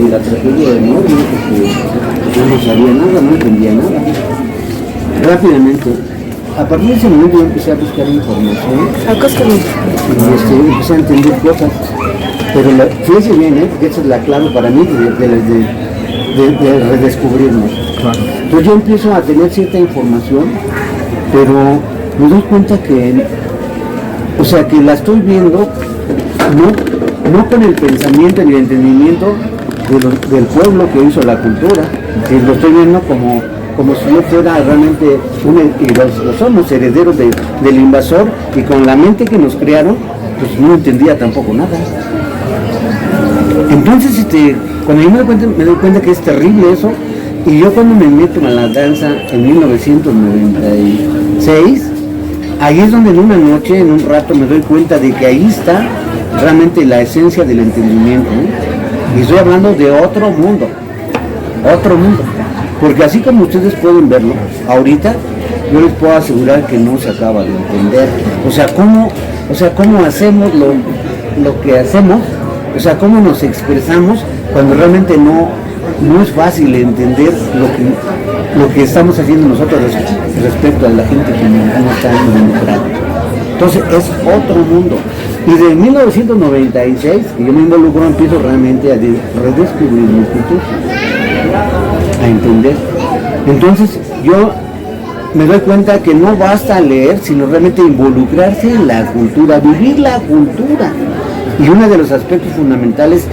la tragedia de Moria, porque yo no sabía nada, no entendía nada. Rápidamente, a partir de ese momento yo empecé a buscar información y empecé a entender cosas. Pero fíjese bien, porque esa es la clave para mí de redescubrirnos. Claro. Entonces yo empiezo a tener cierta información, pero me doy cuenta que, o sea, que la estoy viendo no con el pensamiento ni el entendimiento del pueblo que hizo la cultura, que lo estoy viendo como si yo fuera realmente y lo somos herederos del invasor, y con la mente que nos crearon, pues no entendía tampoco nada. Entonces, cuando yo me doy cuenta que es terrible eso, y yo cuando me meto a la danza en 1996, ahí es donde en una noche, en un rato, me doy cuenta de que ahí está realmente la esencia del entendimiento, ¿no? Y estoy hablando de otro mundo, porque así como ustedes pueden verlo, ahorita, yo les puedo asegurar que no se acaba de entender, o sea, cómo hacemos lo que hacemos, o sea, cómo nos expresamos cuando realmente no es fácil entender lo que estamos haciendo nosotros respecto a la gente que no está involucrada. Entonces es otro mundo. Y de 1996, que yo me involucro, empiezo realmente a redescubrir mi cultura, a entender. Entonces yo me doy cuenta que no basta leer, sino realmente involucrarse en la cultura, vivir la cultura. Y uno de los aspectos fundamentales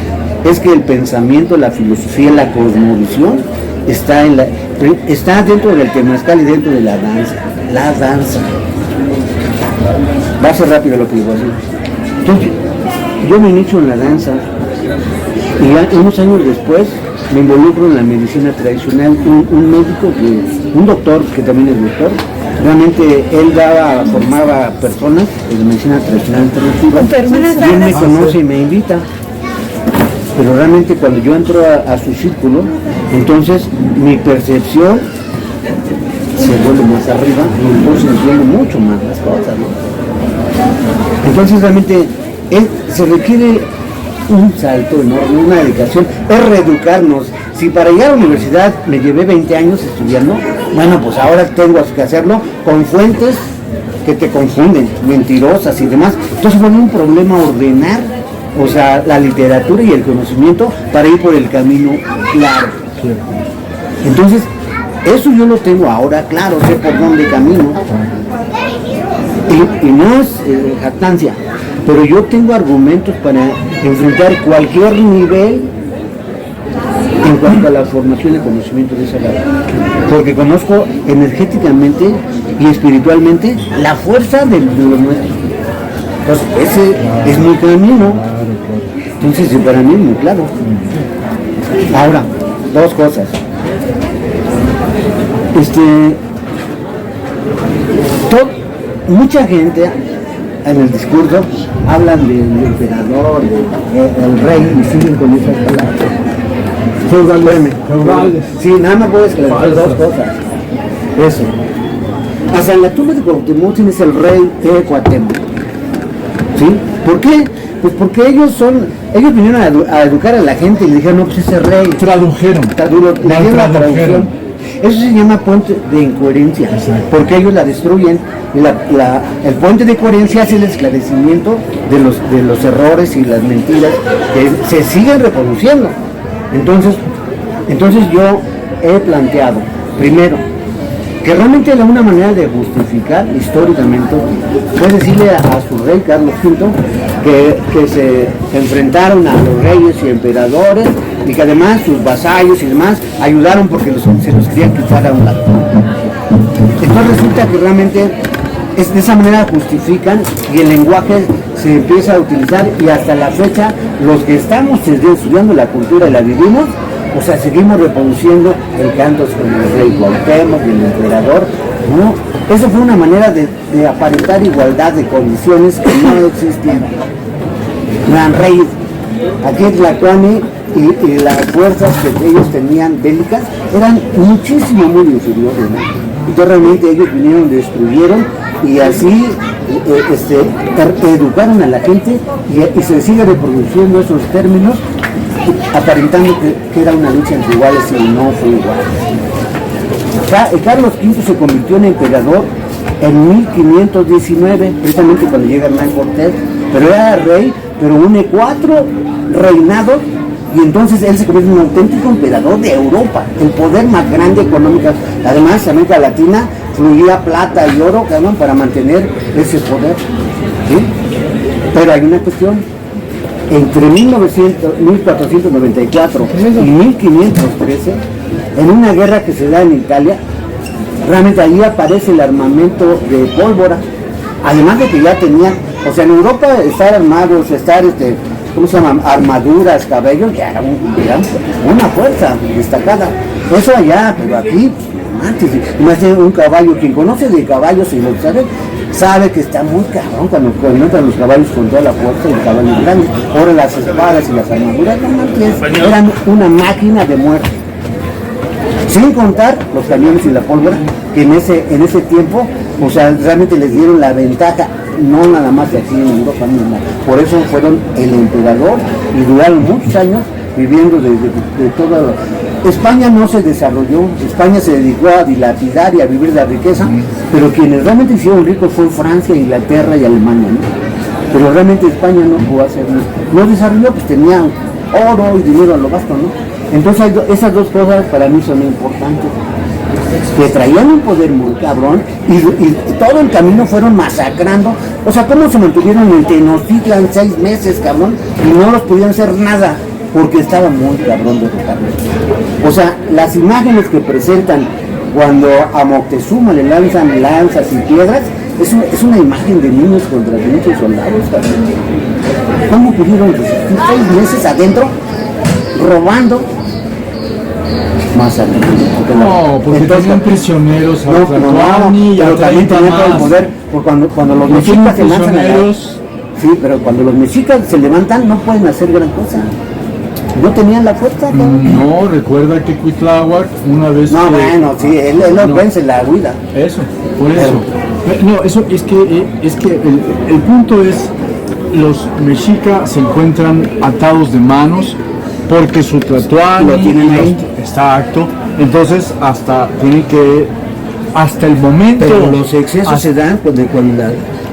es que el pensamiento, la filosofía, la cosmovisión está dentro del temazcal y dentro de la danza. La danza. Va a ser rápido lo que digo así. Entonces, yo me inicio en la danza y unos años después me involucro en la medicina tradicional. Un médico, un doctor que también es doctor, realmente él formaba personas de medicina tradicional alternativa, y él me conoce y me invita. Pero realmente cuando yo entro a su círculo, entonces mi percepción se vuelve más arriba y entonces entiendo mucho más las cosas, ¿no? Entonces realmente se requiere un salto enorme, una dedicación, es reeducarnos. Si para llegar a la universidad me llevé 20 años estudiando, bueno, pues ahora tengo que hacerlo con fuentes que te confunden, mentirosas y demás. Entonces fue un problema ordenar, o sea, la literatura y el conocimiento para ir por el camino claro. Entonces, eso yo lo tengo ahora claro, sé por dónde camino. Y no es jactancia, pero yo tengo argumentos para enfrentar cualquier nivel en cuanto a la formación y conocimiento de esa área. Porque conozco energéticamente y espiritualmente la fuerza de los nuestros. Entonces, ese es mi camino. Entonces, para mí es muy claro. Ahora, dos cosas. Mucha gente en el discurso hablan del emperador, del rey, y siguen con esas palabras. Feudales. Sí, nada más puedo esclarecer dos cosas. Eso. Hasta en la tumba de Cuauhtémoc tienes el rey de Cuauhtémoc. ¿Sí? ¿Por qué? Pues porque ellos vinieron a educar a la gente y le dijeron, no, pues ese rey. Tradujeron. Le dieron la traducción. Eso se llama puente de incoherencia, porque ellos la destruyen. El puente de coherencia es el esclarecimiento de los errores y las mentiras que se siguen reproduciendo. Entonces yo he planteado, primero, que realmente era una manera de justificar históricamente, fue decirle a su rey Carlos V que se enfrentaron a los reyes y emperadores y que además sus vasallos y demás ayudaron porque se los querían quitar a un lado. Entonces resulta que realmente de esa manera justifican y el lenguaje se empieza a utilizar, y hasta la fecha los que estamos estudiando la cultura y la vivimos, o sea, seguimos reproduciendo el canto con el rey Cuauhtémoc y el emperador, ¿no? Eso fue una manera de aparentar igualdad de condiciones que no existían. Gran rey, aquí en Tlatoani y las fuerzas que ellos tenían bélicas eran muchísimo muy inferiores, ¿no? Entonces realmente ellos vinieron, destruyeron y así educaron a la gente y se sigue reproduciendo esos términos aparentando que era una lucha entre iguales y no fue igual. Carlos V se convirtió en emperador en 1519, precisamente cuando llega Hernán Cortés, pero era rey, pero une 4 reinados, y entonces él se convierte en un auténtico emperador de Europa, el poder más grande económico. Además, América Latina fluía plata y oro, cabrón, para mantener ese poder, ¿sí? Pero hay una cuestión: entre 1494 y 1513, en una guerra que se da en Italia, realmente ahí aparece el armamento de pólvora, además de que ya tenían, o sea, en Europa estar armados, estar, ¿cómo se llama? Armaduras, cabellos, ya era una fuerza destacada. Eso allá, pero aquí, antes, imagínate un caballo, quien conoce de caballos y lo sabe que está muy cabrón cuando entran los caballos con toda la fuerza y el caballo grande. Ahora las espadas y las armaduras, no, eran una máquina de muerte. Sin contar los cañones y la pólvora, que en ese tiempo, o sea, realmente les dieron la ventaja, no nada más de aquí en Europa misma. Por eso fueron el emperador y duraron muchos años viviendo de toda. España no se desarrolló, España se dedicó a dilapidar y a vivir la riqueza, pero quienes realmente hicieron ricos fue Francia, Inglaterra y Alemania, ¿no? Pero realmente España no pudo hacer nada. No desarrolló, pues tenía oro y dinero a lo vasto, ¿no? Entonces esas dos cosas para mí son importantes, que traían un poder muy cabrón y todo el camino fueron masacrando. O sea, ¿cómo se mantuvieron en Tenochtitlan 6 meses, cabrón? Y no los podían hacer nada, porque estaba muy cabrón derrotarlos. O sea, las imágenes que presentan cuando a Moctezuma le lanzan lanzas y piedras, es una imagen de niños contra muchos soldados, cabrón. ¿Cómo pudieron resistir 6 meses adentro, robando? No, porque tenían prisioneros a Tlatoani y a 30 más. El poder, porque cuando los mexicas se lanzan sí, pero cuando los mexicas se levantan no pueden hacer gran cosa. No tenían la fuerza. No, recuerda que Cuitláhuac una vez. No, bueno, sí, él no vence la huida. Eso, por eso. No, eso es que el punto es, los mexicas se encuentran atados de manos porque su Tlatoani está acto, entonces hasta el momento. Pero los excesos se dan cuando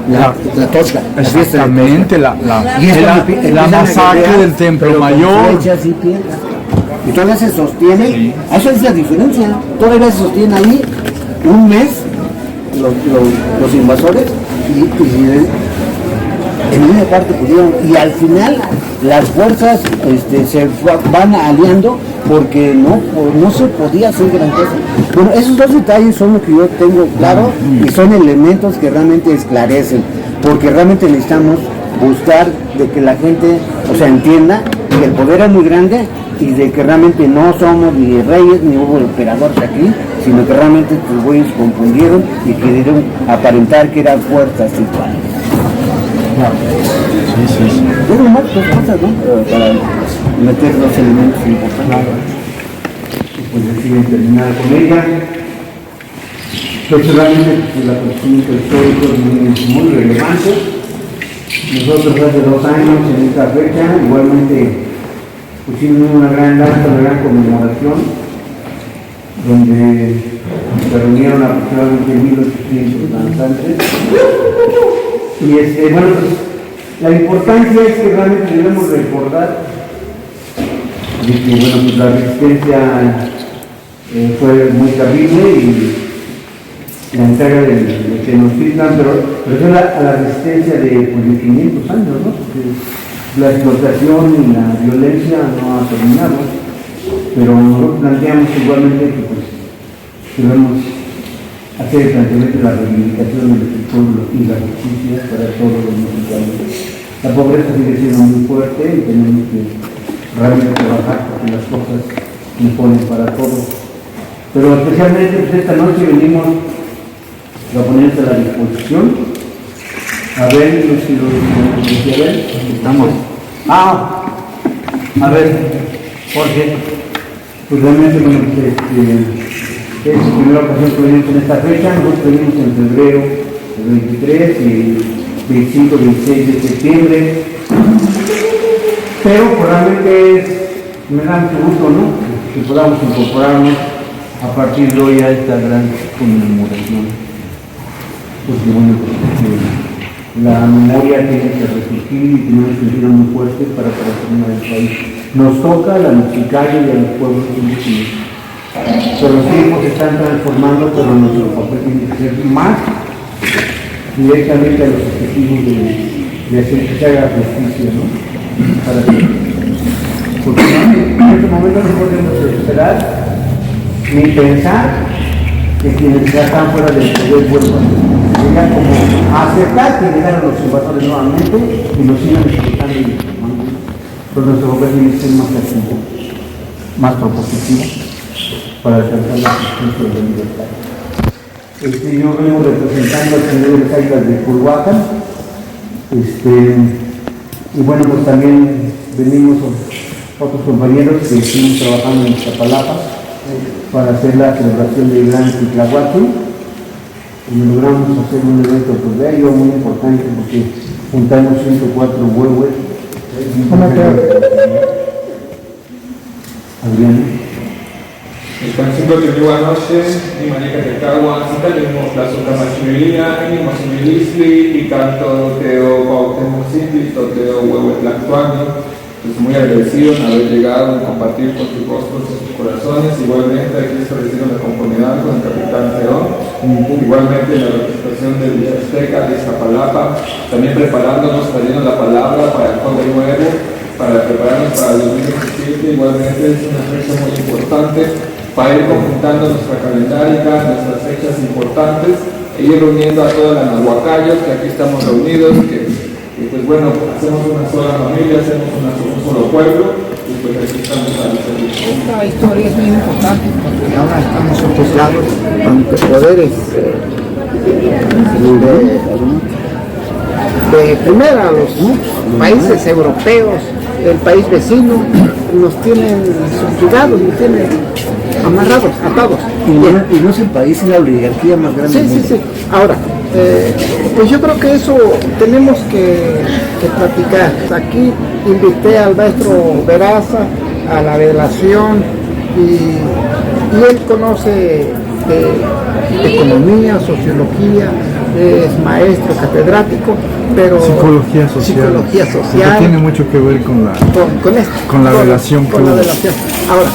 la tosca. Exactamente, la masacre del Templo Mayor. Y todavía se sostiene, sí. Eso es la diferencia, todavía se sostiene ahí un mes los invasores y en una parte pudieron, y al final las fuerzas se van aliando porque no se podía hacer gran cosa. Bueno, esos dos detalles son lo que yo tengo claro y son elementos que realmente esclarecen, porque realmente necesitamos buscar de que la gente, o sea, entienda que el poder es muy grande y de que realmente no somos ni reyes ni hubo emperadores aquí, sino que realmente los güeyes confundieron y quisieron aparentar que eran fuerzas iguales. Sí. Tengo más cosas, ¿no? Para meter los elementos importantes. Pues deciden terminar con ella. Entonces realmente el acontecimiento histórico es muy relevante. Nosotros hace 2 años en esta fecha igualmente pusimos una gran conmemoración donde se reunieron aproximadamente 1.800 danzantes. Y bueno, pues, la importancia es que realmente debemos recordar de que bueno, pues, la resistencia fue muy terrible y la entrega de Tenochtitlan, pero eso era a la resistencia de 500 años, ¿no? Porque la explotación y la violencia no ha terminado, pero nosotros planteamos igualmente que pues debemos hacer el planteamiento de la reivindicación del pueblo y la justicia para todos los mexicanos. La pobreza sigue siendo muy fuerte y tenemos que realmente trabajar porque las cosas imponen para todos. Pero especialmente pues, esta noche venimos a ponerse a la disposición. A ver, estamos. A ver, Jorge, pues realmente bueno, es la primera ocasión que venimos en esta fecha. Nosotros venimos en febrero del 23 y 25, 26 de septiembre. Pero realmente me da mucho gusto, ¿no? Que podamos incorporarnos a partir de hoy a esta gran conmemoración. Porque bueno, la memoria tiene que resurgir y tiene una estructura muy fuerte para transformar el país. Nos toca a la Mexicali y a los pueblos indígenas. Pero los tiempos se están transformando, pero nuestro papel tiene que ser más directamente a los objetivos de hacer que se haga justicia, ¿no? Para que, porque en este momento no podemos esperar ni pensar que quienes ya están fuera del poder vuelvan. Llegan como a aceptar que llegaron los observadores nuevamente y nos sigan explotando y transformando. Pero nuestro gobierno tiene que ser más activo, más propositivo para alcanzar la justicia de la libertad. Yo vengo representando al señor de las Águilas de Culhuacán. Y bueno, pues también venimos otros compañeros que estuvimos trabajando en Iztapalapa para hacer la celebración del Gran Titlahuatl. Y logramos hacer un evento bello, muy importante, porque juntamos 104 huehues. Adrián. El cancionero de buenas noches, mi manica de Cagua, tenemos la soca machimilina, y machimilisli, y canto teo bautemo simpli, teo huevo tlactuani. Estoy muy agradecido en haber llegado a compartir con sus rostros y sus corazones. Igualmente aquí estableciendo la conformidad con el capitán Teón, igualmente la representación del Azteca de Iztapalapa, también preparándonos, trayendo la palabra para el Código Nuevo, para prepararnos para el 2017. Igualmente es una fecha muy importante para ir conjuntando nuestra calendárica, nuestras fechas importantes, e ir reuniendo a toda la Nahuacayos, que aquí estamos reunidos, que pues bueno, hacemos una sola familia, hacemos un solo pueblo, y pues aquí estamos a los servicios. Esta historia es muy importante porque ahora estamos asociados con poderes de primera, los países europeos del país vecino nos tienen subyugados, nos tienen amarrados, atados. Y no es el país, es la oligarquía más grande. Sí. Ahora, pues yo creo que eso tenemos que platicar. Aquí invité al maestro Veraza a la revelación y él conoce de economía, sociología, es maestro catedrático, pero psicología social que tiene mucho que ver con la relación que hubo. Ahora,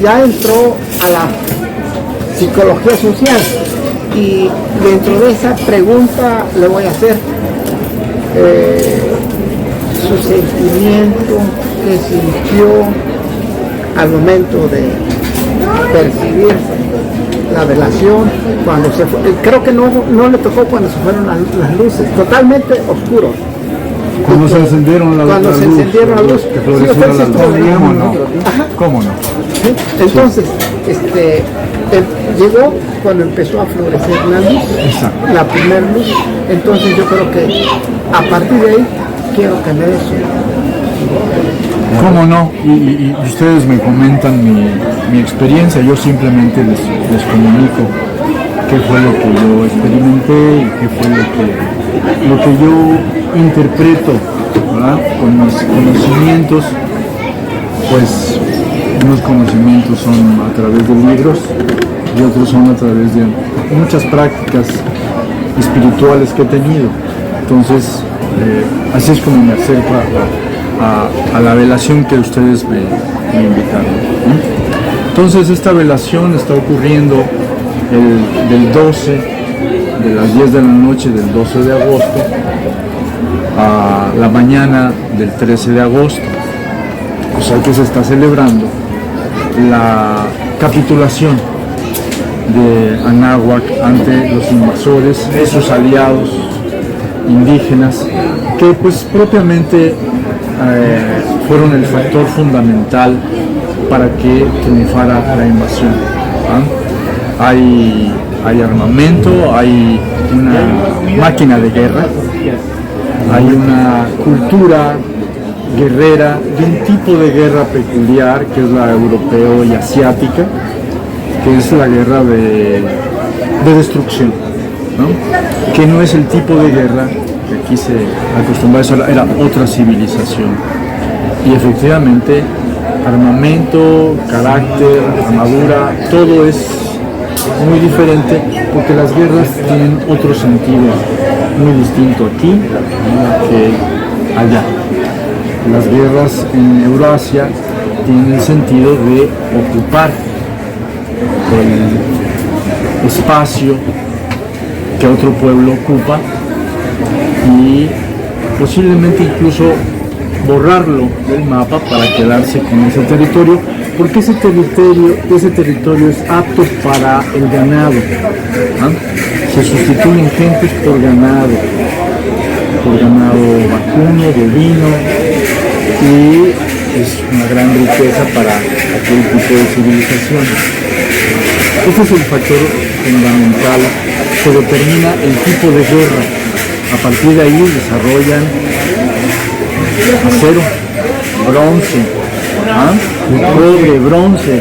ya entró a la psicología social y dentro de esa pregunta le voy a hacer su sentimiento que sintió al momento de percibir la velación cuando se fue. Creo que no le tocó cuando se fueron las luces, totalmente oscuros. Cuando se encendieron las luces, que florecieron las luces. ¿Cómo no? ¿Cómo no? ¿Sí? Entonces, llegó cuando empezó a florecer la luz, la primera luz. Entonces yo creo que a partir de ahí quiero que me des ¿Cómo no? Y ustedes me comentan mi experiencia, yo simplemente les comunico qué fue lo que yo experimenté y qué fue lo que yo interpreto, ¿verdad? Con mis conocimientos, pues unos conocimientos son a través de libros y otros son a través de muchas prácticas espirituales que he tenido. Entonces, así es como me acerco a la velación que ustedes me invitaron, ¿no? Entonces esta velación está ocurriendo del 12, de las 10 de la noche del 12 de agosto a la mañana del 13 de agosto, o sea que se está celebrando la capitulación de Anáhuac ante los invasores, esos aliados indígenas que pues propiamente fueron el factor fundamental para que triunfara la invasión. Hay armamento, hay una máquina de guerra, hay una cultura guerrera de un tipo de guerra peculiar que es la europeo y asiática, que es la guerra de destrucción, ¿no? Que no es el tipo de guerra que aquí se acostumbraba, eso era otra civilización. Y efectivamente armamento, carácter, armadura, todo es muy diferente porque las guerras tienen otro sentido muy distinto aquí que allá. Las guerras en Eurasia tienen el sentido de ocupar el espacio que otro pueblo ocupa y posiblemente incluso borrarlo del mapa para quedarse con ese territorio, porque ese territorio es apto para el ganado. Se sustituyen gentes por ganado vacuno, bovino, y es una gran riqueza para aquel tipo de civilización. Ese es el factor fundamental que determina el tipo de guerra. A partir de ahí desarrollan acero, bronce, cobre, bronce,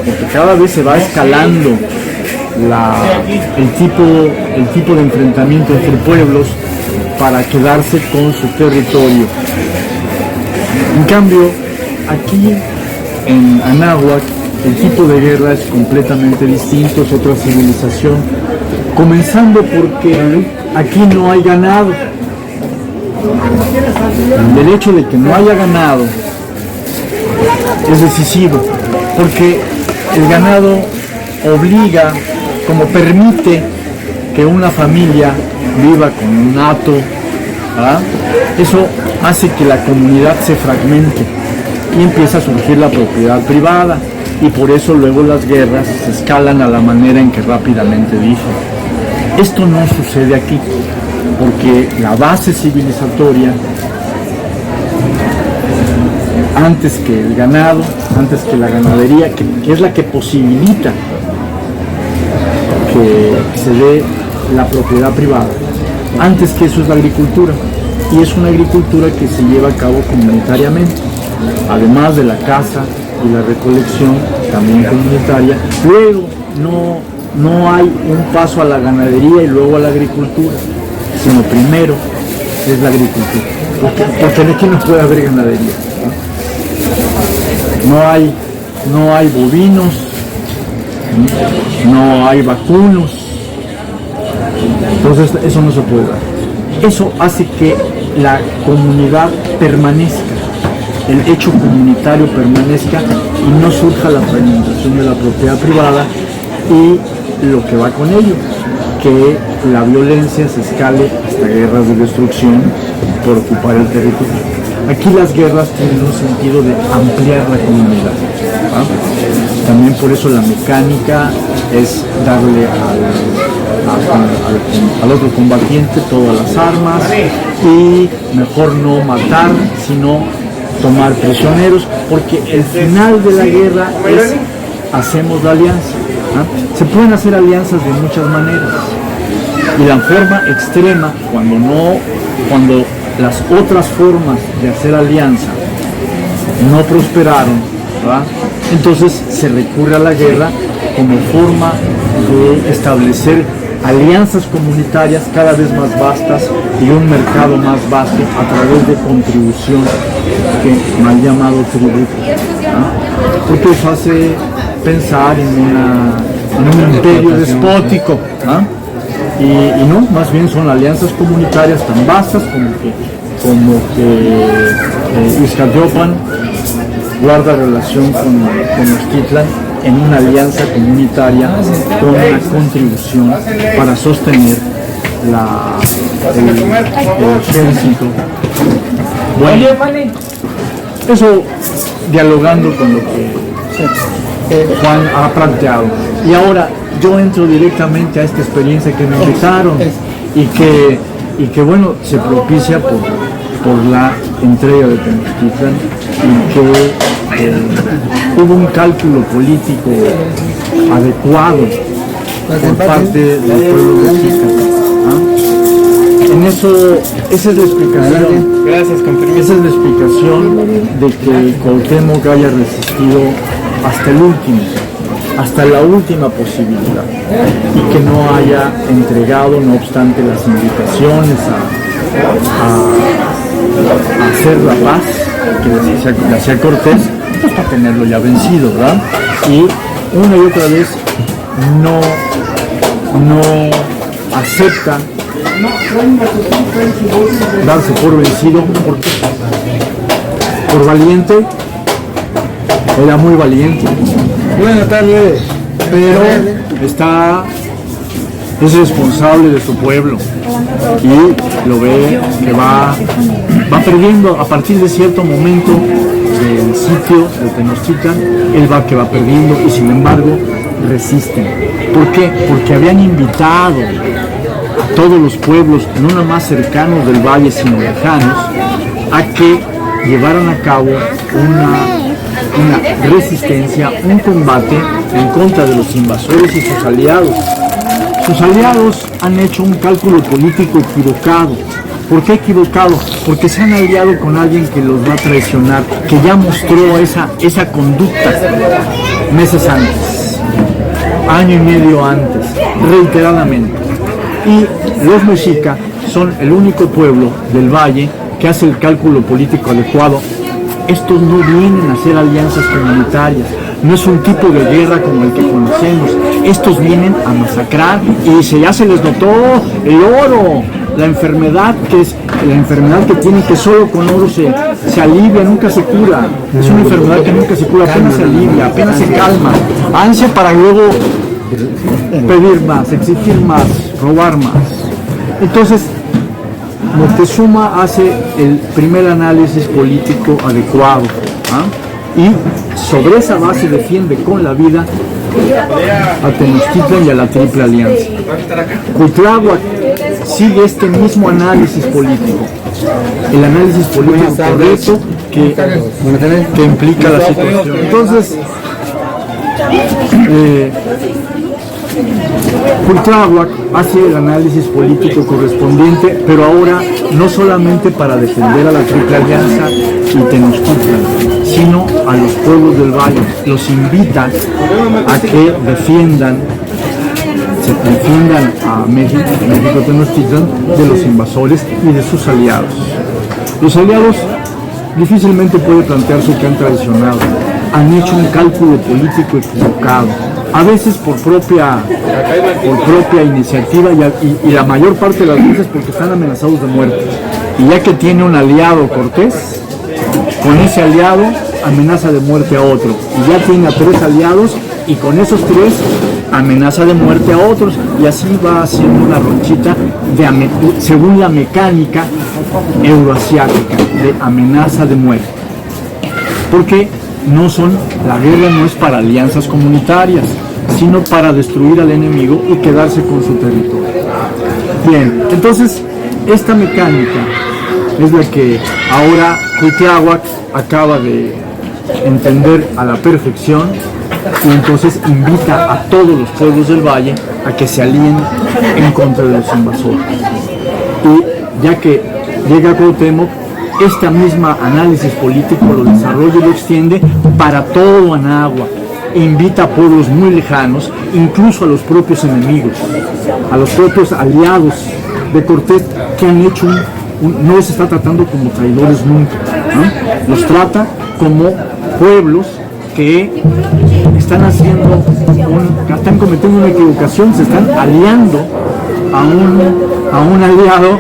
porque cada vez se va escalando el tipo de enfrentamiento entre pueblos para quedarse con su territorio. En cambio, aquí en Anáhuac el tipo de guerra es completamente distinto, es otra civilización, comenzando porque aquí no hay ganado. El hecho de que no haya ganado es decisivo, porque el ganado obliga, como permite que una familia viva con un hato, ¿verdad? Eso hace que la comunidad se fragmente y empieza a surgir la propiedad privada, y por eso luego las guerras se escalan a la manera en que rápidamente dije. Esto no sucede aquí, porque la base civilizatoria, antes que el ganado, antes que la ganadería, que es la que posibilita que se dé la propiedad privada, antes que eso es la agricultura, y es una agricultura que se lleva a cabo comunitariamente, además de la caza y la recolección, también comunitaria. Luego no hay un paso a la ganadería y luego a la agricultura, sino primero es la agricultura, porque aquí no puede haber ganadería, no hay bovinos, no hay vacunos, entonces eso no se puede dar. Eso hace que la comunidad permanezca, el hecho comunitario permanezca y no surja la fragmentación de la propiedad privada y lo que va con ello, que la violencia se escale hasta guerras de destrucción por ocupar el territorio. Aquí las guerras tienen un sentido de ampliar la comunidad, ¿verdad? También por eso la mecánica es darle al otro combatiente todas las armas y mejor no matar, sino tomar prisioneros, porque el final de la guerra es hacemos la alianza. Se pueden hacer alianzas de muchas maneras, y la forma extrema, cuando las otras formas de hacer alianza no prosperaron, ¿verdad? Entonces se recurre a la guerra como forma de establecer alianzas comunitarias cada vez más vastas y un mercado más vasto a través de contribución, que mal llamado tributo, ¿no? Porque eso hace pensar en un imperio despótico, ¿no? Y no, más bien son alianzas comunitarias tan vastas como que Iztacyopan guarda relación con Tenochtitlan en una alianza comunitaria con una contribución para sostener el ejército. Bueno, eso dialogando con lo que Juan ha planteado. Y ahora yo entro directamente a esta experiencia que me invitaron y que bueno, se propicia por la entrega de Tenochtitlan, y que hubo un cálculo político adecuado por parte del pueblo mexica. En eso, esa es la explicación. Gracias, esa es la explicación de que Cuauhtémoc haya resistido hasta el último, hasta la última posibilidad, y que no haya entregado, no obstante las invitaciones hacer la paz que le hacía Cortés, pues para tenerlo ya vencido, ¿verdad? Y una y otra vez no acepta darse por vencido, por valiente. Era muy valiente. Buenas tardes. Pero es responsable de su pueblo y lo ve que va perdiendo a partir de cierto momento del sitio de Tenochtitlan. Él que va perdiendo y sin embargo resisten. ¿Por qué? Porque habían invitado a todos los pueblos, no nada más cercanos del valle sino lejanos, a que llevaran a cabo una resistencia, un combate en contra de los invasores y sus aliados. Sus aliados han hecho un cálculo político equivocado. ¿Por qué equivocado? Porque se han aliado con alguien que los va a traicionar, que ya mostró esa conducta meses antes, año y medio antes, reiteradamente. Y los mexicas son el único pueblo del valle que hace el cálculo político adecuado. Estos no vienen a hacer alianzas comunitarias, no es un tipo de guerra como el que conocemos. Estos vienen a masacrar y ya se les notó el oro, la enfermedad que tienen, que solo con oro se alivia, nunca se cura. Es una enfermedad que nunca se cura, apenas se alivia, apenas se calma. Ansia para luego pedir más, exigir más, robar más. Entonces, Moctezuma hace el primer análisis político adecuado, y sobre esa base defiende con la vida a Tenochtitlan y a la Triple Alianza. Cuitláhuac sigue este mismo análisis político, el análisis político correcto que implica la situación. Entonces, Cuitláhuac hace el análisis político correspondiente, pero ahora no solamente para defender a la Triple Alianza y Tenochtitlan, sino a los pueblos del valle. Los invita a que defiendan a México Tenochtitlan de los invasores y de sus aliados. Los aliados difícilmente puede plantearse que han traicionado, han hecho un cálculo político equivocado, a veces por propia iniciativa y la mayor parte de las veces porque están amenazados de muerte. Y ya que tiene un aliado Cortés, con ese aliado amenaza de muerte a otro. Y ya tiene a 3 aliados y con esos 3 amenaza de muerte a otros. Y así va haciendo una ronchita según la mecánica euroasiática de amenaza de muerte. Porque la guerra no es para alianzas comunitarias, sino para destruir al enemigo y quedarse con su territorio. Bien, entonces esta mecánica es la que ahora Cuitláhuac acaba de entender a la perfección y entonces invita a todos los pueblos del valle a que se alíen en contra de los invasores. Y ya que llega Cuauhtémoc, esta misma análisis político lo desarrolla y lo extiende para todo Anáhuac. Invita a pueblos muy lejanos, incluso a los propios enemigos, a los propios aliados de Cortés, que han hecho no los está tratando como traidores nunca, ¿no? Los trata como pueblos que están cometiendo una equivocación, se están aliando a un aliado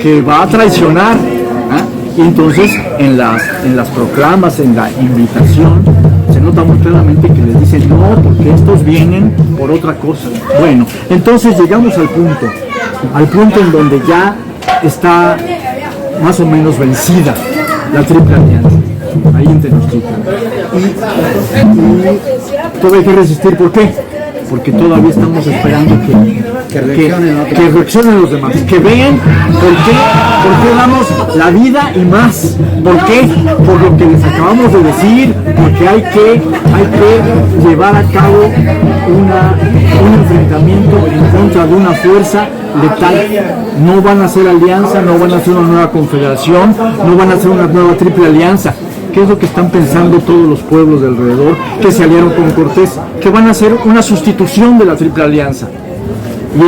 que va a traicionar. Y entonces en las proclamas, en la invitación, se nota muy claramente que les dicen no, porque estos vienen por otra cosa. Bueno, entonces llegamos al punto en donde ya está más o menos vencida la Triple Alianza, ahí en Tenochtitlan. Y todavía hay que resistir. ¿Por qué? Porque todavía estamos esperando que reaccionen los demás, que vean por qué damos la vida y más. ¿Por qué? Por lo que les acabamos de decir, porque hay que llevar a cabo un enfrentamiento en contra de una fuerza letal. No van a hacer alianza, no van a hacer una nueva confederación, no van a hacer una nueva Triple Alianza. ¿Qué es lo que están pensando todos los pueblos de alrededor que se aliaron con Cortés? Que van a hacer una sustitución de la Triple Alianza. Y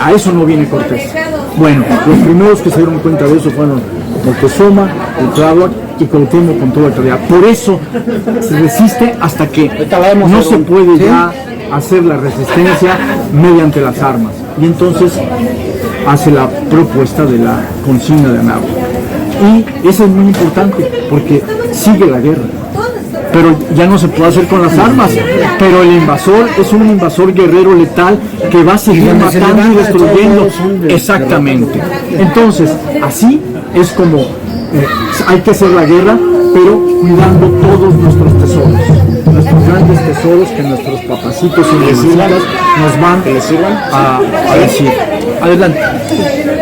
a eso no viene Cortés. Bueno, los primeros que se dieron cuenta de eso fueron Moctezuma, el Tláhuac y Cuauhtémoc con toda claridad. Por eso se resiste hasta que no se puede ya hacer la resistencia mediante las armas. Y entonces hace la propuesta de la consigna de Anáhuac. Y eso es muy importante porque sigue la guerra. Pero ya no se puede hacer con las armas. Pero el invasor es un invasor guerrero letal que va a seguir matando y destruyendo. Exactamente. Entonces, así es como hay que hacer la guerra, pero cuidando todos nuestros tesoros. Nuestros grandes tesoros que nuestros papacitos y mamacitas nos van a decir. Adelante.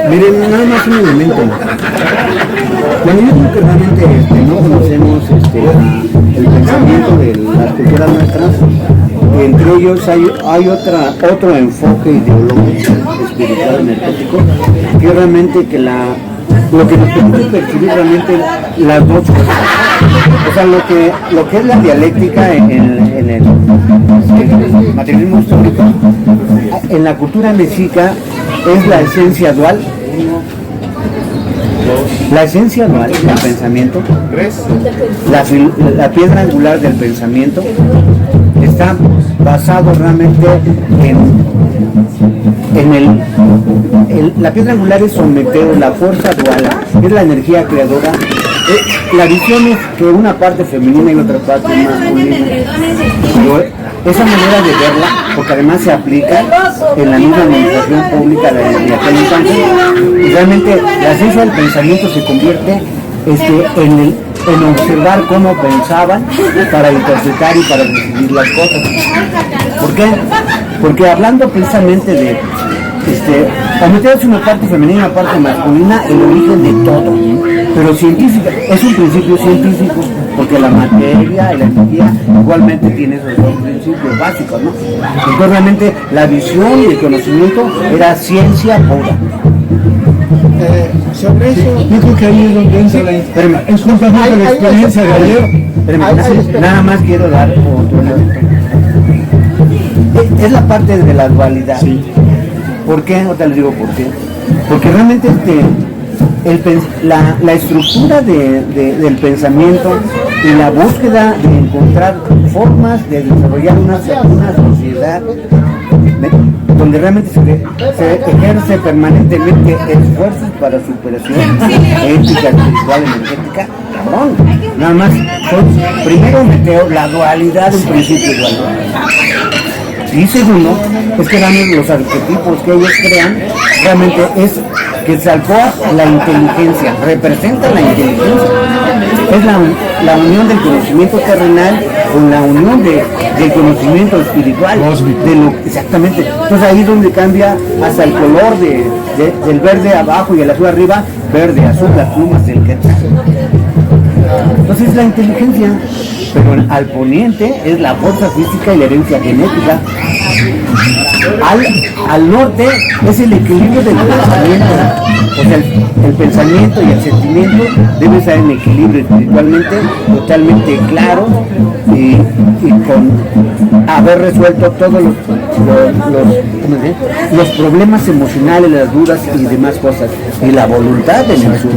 Miren, nada más un elemento. Cuando yo creo que realmente no conocemos el pensamiento de las culturas nuestras, entre ellos hay otro enfoque ideológico, espiritual, energético, que realmente lo que nos permite percibir realmente las dos cosas. O sea, lo que es la dialéctica en el materialismo histórico, en la cultura mexica es la esencia dual. La esencia dual del pensamiento, la piedra angular del pensamiento, está basado realmente la piedra angular es someter la fuerza dual, es la energía creadora. La visión es que una parte femenina y otra parte masculina. Esa manera de verla, porque además se aplica en la misma administración pública de aquel entonces, y realmente la ciencia del pensamiento se convierte en observar cómo pensaban para interpretar y para decidir las cosas. ¿Por qué? Porque hablando precisamente de es una parte femenina y una parte masculina, el origen de todo, pero científica, es un principio científico, porque la materia y la energía igualmente tienen esos dos principios básicos, ¿no? Entonces realmente la visión y el conocimiento era ciencia pura. Sobre eso, yo creo que ahí es donde entra es justamente la experiencia de ayer. Nada más quiero dar otro elemento. Es la parte de la dualidad. Sí. ¿Por qué? Ahorita les digo por qué. Porque realmente la estructura del pensamiento y la búsqueda de encontrar formas de desarrollar una sociedad donde realmente se ejerce permanentemente esfuerzos para superación ética, espiritual, energética, cabrón. Nada más, primero meteo la dualidad de un principio dual. Y segundo, es que realmente los arquetipos que ellos crean, realmente es que Tzalcóatl, la inteligencia, representa la inteligencia. Es la unión del conocimiento terrenal con la unión del conocimiento espiritual. Exactamente. Entonces ahí es donde cambia hasta el color del verde abajo y el azul arriba, verde, azul, las plumas del quetzal. Entonces la inteligencia, pero al poniente es la fuerza física y la herencia genética. Al norte es el equilibrio del pensamiento. O sea, el pensamiento y el sentimiento deben estar en equilibrio espiritualmente, totalmente claro y con haber resuelto todos los problemas emocionales, las dudas y demás cosas. Y la voluntad en el sur.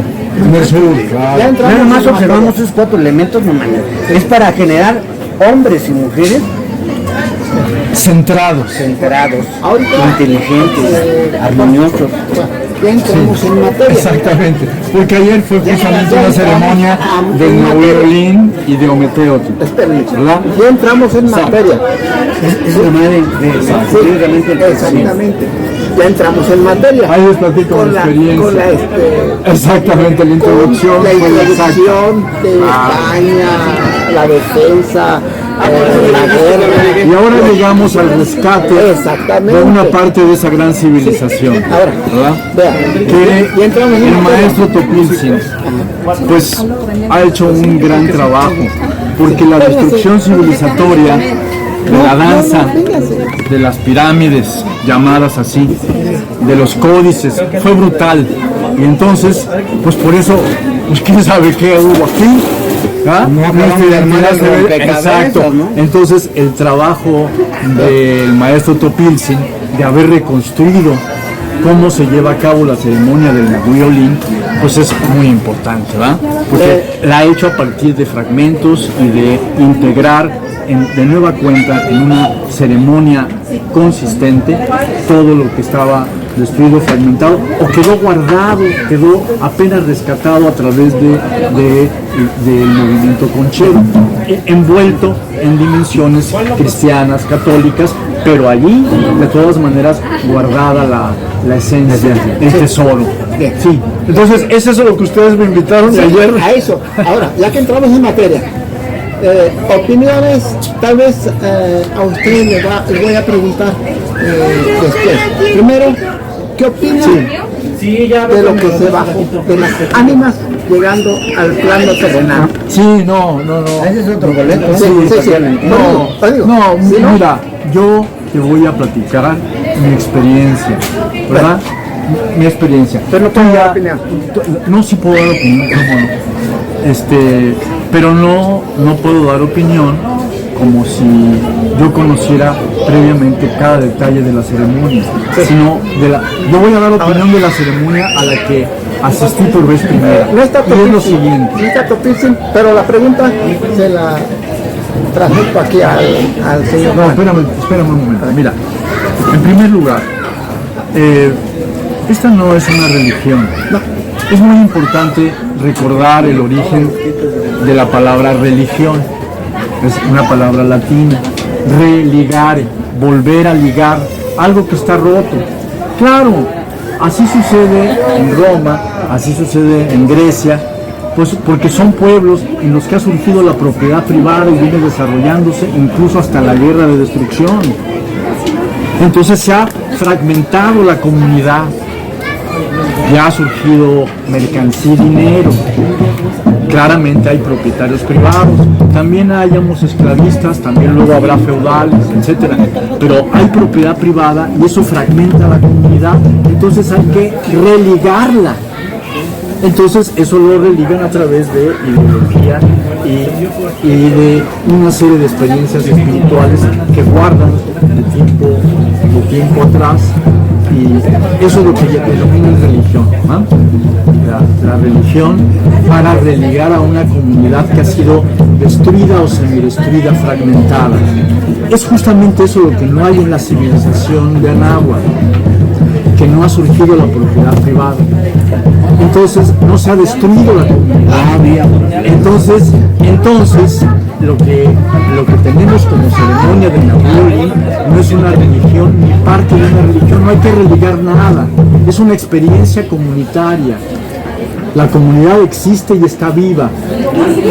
Claro. Nada más observamos esos 4 elementos, no mames. Es para generar hombres y mujeres centrados, inteligentes, armoniosos. Ya entramos en materia. Exactamente, porque ayer fue precisamente una ceremonia de Nahuiolín y de Ometeotl. ¿Verdad? Ya entramos en materia. Es la madre exactamente. Ya entramos en materia. Ahí les platico con la experiencia. Exactamente, la introducción. La introducción de España, la defensa, la guerra. Y ahora llegamos al rescate de una parte de esa gran civilización. Ahora, ¿verdad? Que el maestro Topiltzin pues ha hecho un gran trabajo, porque la destrucción civilizatoria de la danza, de las pirámides llamadas así, de los códices, fue brutal. Y entonces, pues por eso, pues quién sabe qué hubo aquí. ¿Ah? Exacto. Entonces el trabajo del maestro Topiltzin de haber reconstruido cómo se lleva a cabo la ceremonia del Nahuiolín, pues es muy importante, ¿verdad? Porque la ha hecho a partir de fragmentos y de integrar de nueva cuenta en una ceremonia consistente todo lo que estaba destruido, fragmentado o quedó guardado, quedó apenas rescatado a través del movimiento conchero, envuelto en dimensiones cristianas, católicas, pero allí de todas maneras guardada la esencia, el tesoro. Sí. Entonces, ¿es eso lo que ustedes me invitaron Sí, ayer? a eso. Ahora, ya que entramos en materia, opiniones, tal vez a usted le voy a preguntar después. Primero, ¿qué opina de lo que se bajó, de las ánimas llegando al plano terrenal? Sí, no. Ese es otro boleto. Sí. No, mira, yo te voy a platicar mi experiencia, ¿verdad? Mi experiencia. Pero no puedo dar opinión. No, sí puedo dar opinión, ¿cómo no? Pero no puedo dar opinión como si yo conociera previamente cada detalle de la ceremonia, sino yo voy a dar opinión de la ceremonia a la que asistí por vez primera. No está y es lo topísimo, siguiente. no está topísimo, pero la pregunta se la transmito aquí al señor. No, espérame un momento. Mira, en primer lugar, esta no es una religión. Es muy importante recordar el origen de la palabra religión. Es una palabra latina. Religare, volver a ligar, algo que está roto. Claro, así sucede en Roma, así sucede en Grecia, pues porque son pueblos en los que ha surgido la propiedad privada y viene desarrollándose incluso hasta la guerra de destrucción. Entonces se ha fragmentado la comunidad, ya ha surgido mercancía y dinero. Claramente hay propietarios privados, también hayamos esclavistas, también luego habrá feudales, etcétera. Pero hay propiedad privada y eso fragmenta la comunidad, entonces hay que religarla. Entonces eso lo religan a través de ideología y de una serie de experiencias espirituales que guardan de tiempo atrás, y eso es lo que denomina religión, ¿no? La religión para religar a una comunidad que ha sido destruida o semidestruida, fragmentada. Es justamente eso lo que no hay en la civilización de Anáhuac, que no ha surgido la propiedad privada. Entonces no se ha destruido la comunidad. Entonces lo que tenemos como ceremonia de Nahualli no es una religión ni parte de una religión, no hay que religar nada, es una experiencia comunitaria. La comunidad existe y está viva,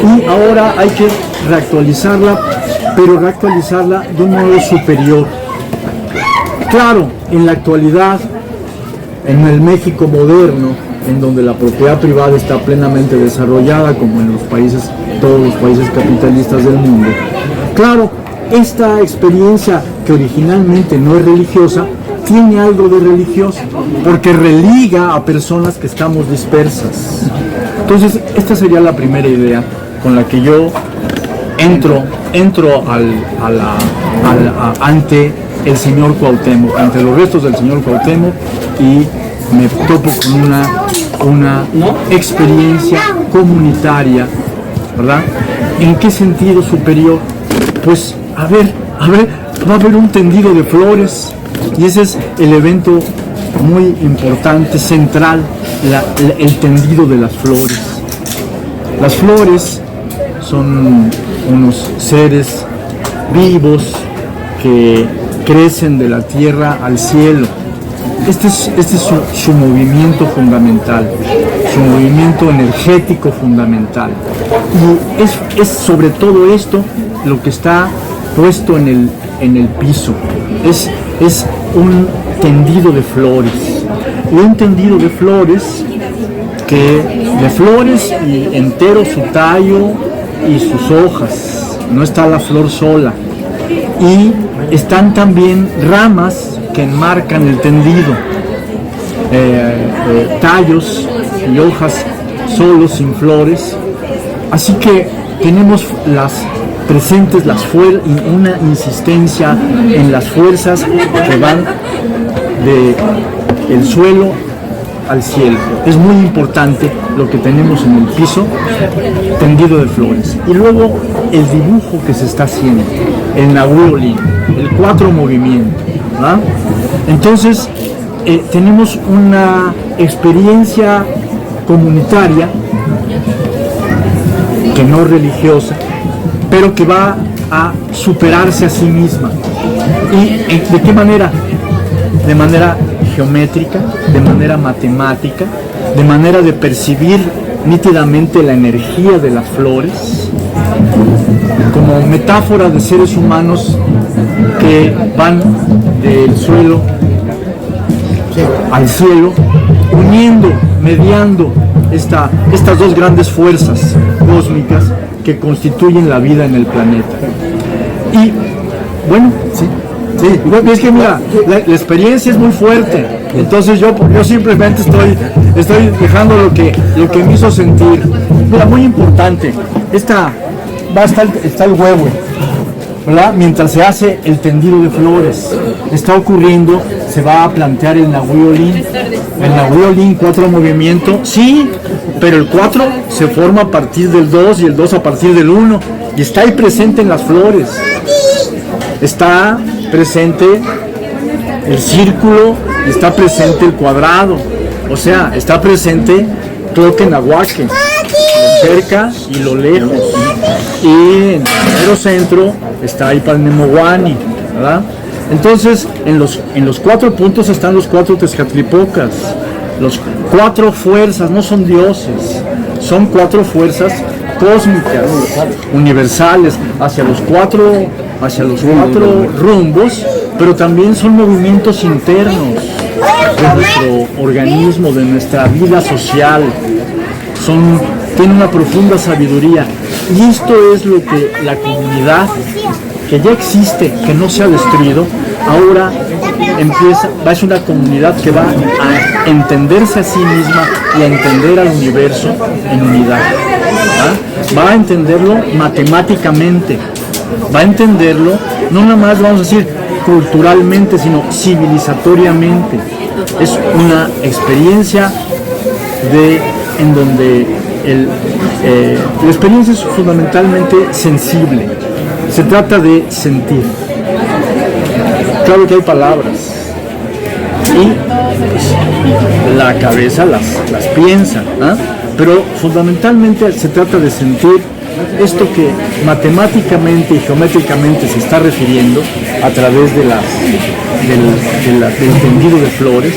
y ahora hay que reactualizarla, pero reactualizarla de un modo superior. Claro, en la actualidad, en el México moderno, en donde la propiedad privada está plenamente desarrollada, como en todos los países capitalistas del mundo. Claro, esta experiencia que originalmente no es religiosa, tiene algo de religioso, porque religa a personas que estamos dispersas. Entonces, esta sería la primera idea con la que yo entro ante el señor Cuauhtémoc, ante los restos del señor Cuauhtémoc, y me topo con una experiencia comunitaria, ¿verdad? ¿En qué sentido superior? Pues, a ver, va a haber un tendido de flores, y ese es el evento muy importante, central, el tendido de las flores. Las flores son unos seres vivos que crecen de la tierra al cielo. Este es su movimiento fundamental, su movimiento energético fundamental. Y es sobre todo esto lo que está puesto en el piso. Es un tendido de flores. Y un tendido de flores y entero su tallo y sus hojas. No está la flor sola. Y están también ramas que enmarcan el tendido, tallos y hojas solos, sin flores. Así que tenemos presentes una insistencia en las fuerzas que van del suelo al cielo. Es muy importante lo que tenemos en el piso tendido de flores. Y luego el dibujo que se está haciendo, el Nahuiolín, el 4 movimiento, ¿verdad? Entonces, tenemos una experiencia comunitaria, que no religiosa, pero que va a superarse a sí misma. ¿Y de qué manera? De manera geométrica, de manera matemática, de manera de percibir nítidamente la energía de las flores, como metáfora de seres humanos que van del suelo al cielo, uniendo, mediando estas dos grandes fuerzas cósmicas que constituyen la vida en el planeta. Y bueno, sí, es que mira, la experiencia es muy fuerte, entonces yo simplemente estoy dejando lo que me hizo sentir. Mira, muy importante, está el huevo, ¿verdad? Mientras se hace el tendido de flores, está ocurriendo, se va a plantear el Nahuiolín. El Nahuiolín 4 movimiento, sí, pero el 4 se forma a partir del 2 y el 2 a partir del 1, y está ahí presente en las flores. Está presente el círculo y está presente el cuadrado, o sea, está presente Tloquenahuaque, lo cerca y lo lejos, y en el mero centro está Ipanemohuani, ¿verdad? Entonces, en los 4 puntos están los 4 Tezcatlipocas, los 4 fuerzas, no son dioses, son 4 fuerzas cósmicas, universales, hacia los cuatro rumbos, pero también son movimientos internos de nuestro organismo, de nuestra vida social. Tienen una profunda sabiduría, y esto es lo que la comunidad, que ya existe, que no se ha destruido, ahora es una comunidad que va a entenderse a sí misma y a entender al universo en unidad, ¿verdad? Va a entenderlo matemáticamente, va a entenderlo no nada más, vamos a decir, culturalmente, sino civilizatoriamente. Es una experiencia en donde la experiencia es fundamentalmente sensible. Se trata de sentir. Claro que hay palabras y pues, la cabeza las piensa, ¿eh? Pero fundamentalmente se trata de sentir esto que matemáticamente y geométricamente se está refiriendo a través de del tendido de flores.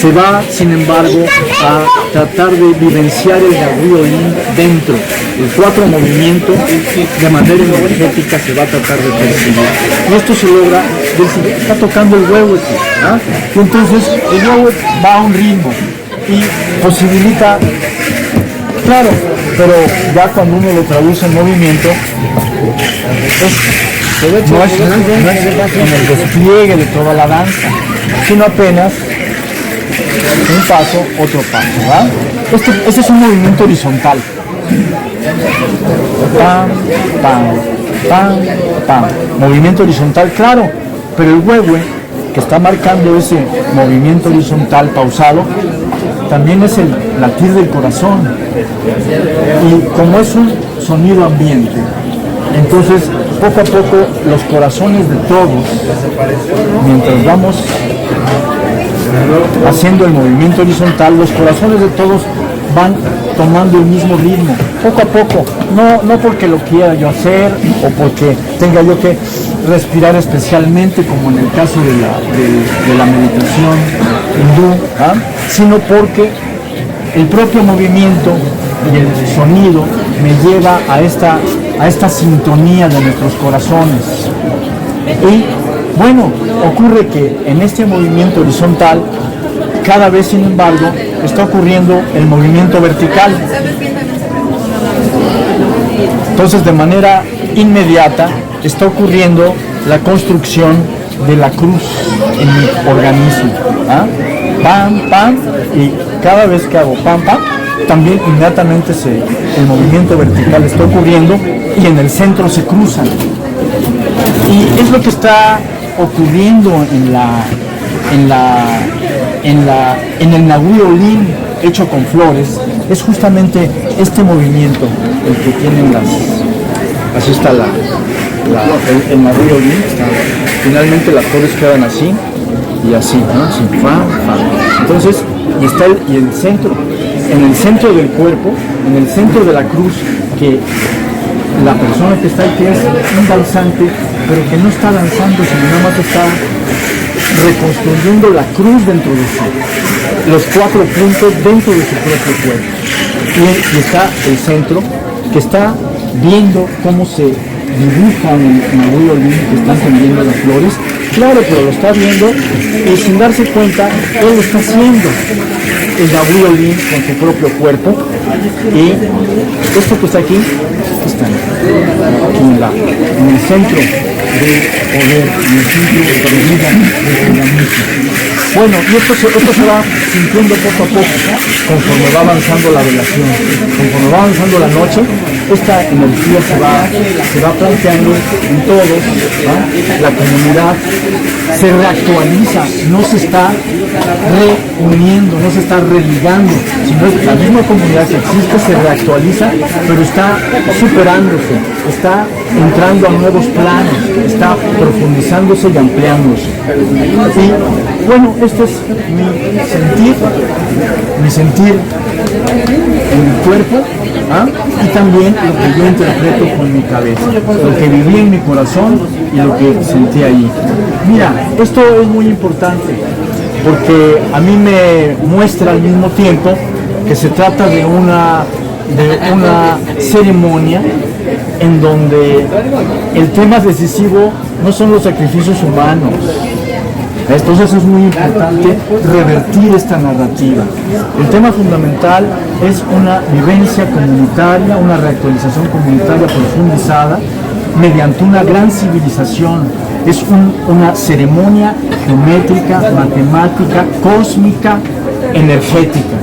Se va, sin embargo, a tratar de vivenciar el Nahuiolín dentro. El 4 movimiento, de manera energética, se va a tratar de percibir. Y esto se logra, está tocando el huehuetl, ¿ah? Y entonces el huehuetl va a un ritmo y posibilita, claro, pero ya cuando uno lo traduce en movimiento, no es en el despliegue de toda la danza, sino apenas un paso, otro paso, ¿verdad? Este es un movimiento horizontal. Pam, pam, pam, pam. Movimiento horizontal, claro, pero el huehue, que está marcando ese movimiento horizontal pausado, también es el latir del corazón. Y como es un sonido ambiente, entonces poco a poco los corazones de todos, mientras vamos haciendo el movimiento horizontal, los corazones de todos van tomando el mismo ritmo, poco a poco, no porque lo quiera yo hacer o porque tenga yo que respirar especialmente, como en el caso de la meditación hindú, ¿ah? Sino porque el propio movimiento y el sonido me lleva a esta sintonía de nuestros corazones. Y bueno, ocurre que en este movimiento horizontal, cada vez, sin embargo, está ocurriendo el movimiento vertical. Entonces, de manera inmediata, está ocurriendo la construcción de la cruz en mi organismo. ¿Ah? Pam, pam, y cada vez que hago pam, pam, también inmediatamente el movimiento vertical está ocurriendo y en el centro se cruzan. Y es lo que está ocurriendo en en el Nahui Olin hecho con flores, es justamente este movimiento el que tienen así está el Nahui Olin, finalmente las flores quedan así y así, ¿no? Así, entonces, y el centro, en el centro del cuerpo, en el centro de la cruz, que la persona que está ahí, que es un danzante, pero que no está danzando, sino nada más está reconstruyendo la cruz dentro de sí, los 4 puntos dentro de su propio cuerpo. Y está el centro, que está viendo cómo se dibujan en el Nahui Olin, que están tendiendo las flores. Claro, pero lo está viendo y sin darse cuenta, él lo está haciendo, el Nahui Olin con su propio cuerpo. Y esto que está aquí, está aquí en el centro de poder, en el centro de vida de la misma. Bueno, y esto se va sintiendo poco a poco, conforme va avanzando la velación, conforme va avanzando la noche, esta energía se va planteando en todos, ¿va? La comunidad se reactualiza, no se está reuniendo, no se está religando, sino es la misma comunidad que existe, se reactualiza, pero está superándose, está entrando a nuevos planos, está profundizándose y ampliándose. Y bueno, este es mi sentir en mi cuerpo, ¿ah? Y también lo que yo interpreto con mi cabeza, lo que viví en mi corazón y lo que sentí ahí. Mira, esto es muy importante porque a mí me muestra al mismo tiempo que se trata de una ceremonia en donde el tema decisivo no son los sacrificios humanos. Entonces es muy importante revertir esta narrativa. El tema fundamental es una vivencia comunitaria, una reactualización comunitaria profundizada mediante una gran civilización. Es una ceremonia geométrica, matemática, cósmica, energética.